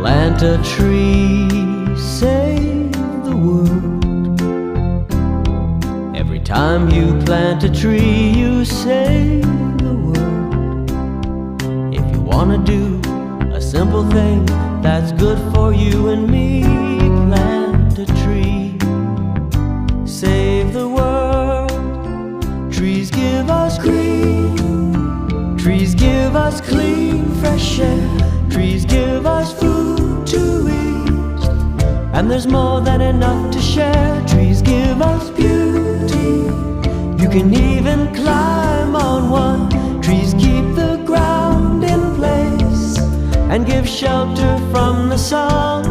Plant a tree, save the world. Every time you plant a tree, you save the world. If you wanna do a simple thing that's good for you and me, plant a tree, save the world. Trees give us green, trees give us clean, fresh air. Trees give us food to eat, and there's more than enough to share. Trees give us beauty, you can even climb on one. Trees keep the ground in place and give shelter from the sun.